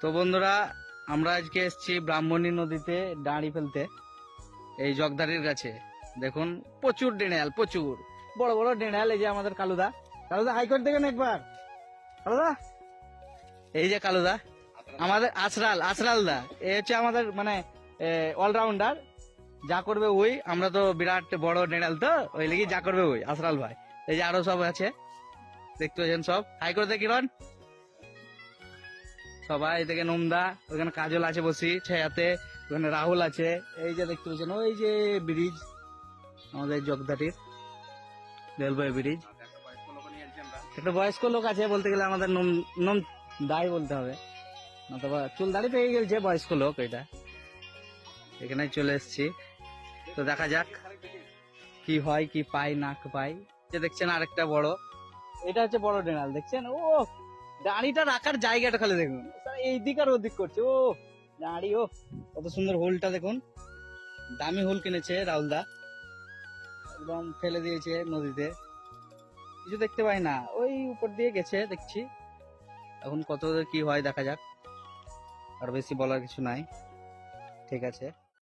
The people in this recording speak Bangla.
তো বন্ধুরা, আমরা আজকে এসেছি ব্রাহ্মণী নদীতে ডাঁড়ি ফেলতে, এই জগদারির কাছে। দেখুন প্রচুর ডেনাল, প্রচুর বড় বড় ডেনাল। এই যে আমাদের কালুদা, কালুদা হাই করে দেখেন একবার। কালুদা, এই যে কালুদা, আমাদের আসরাল দা, এ হচ্ছে আমাদের মানে অলরাউন্ডার। যা করবে ওই, আমরা তো বিরাট বড় ডেনাল, তো ওই লেগে যা করবে ওই আসরাল ভাই। এই যে আরো সব আছে, দেখতে পাচ্ছেন সব। হাই করে দেখ কিরণ সবাই। থেকে নোমদা, ওখানে কাজল আছে বসি ছায়াতে, ওখানে রাহুল আছে। এই যে দেখতে পাচ্ছেন ওই যে ব্রিজ, আমাদের জগদাটির রেলওয়ে ব্রিজ। একটা বয়স্ক লোক আছে, বলতে গেলে আমাদের নোম নোম দায় বলতে হবে, অথবা চুল দাড়ি পেয়ে গেছে বয়স্ক লোক। এটা এখানে চলে এসেছি, তো দেখা যাক কি হয়, কি পাই না পাই। যে দেখছেন আরেকটা বড়, এটা হচ্ছে বড় ডেনাল, দেখছেন। ও দাড়িটা রাখার জায়গাটা খালি দেখুন, এই দিক আর ওদিক করছে। ও দাঁড়ি, ও কত সুন্দর হুলটা দেখুন, দামি হুল কিনেছে রাহুল দা, একদম ফেলে দিয়েছে নদীতে। কিছু দেখতে পাই না, ওই উপর দিয়ে গেছে দেখছি। এখন কত কি হয় দেখা যাক, আর বেশি বলার কিছু নাই। ঠিক আছে।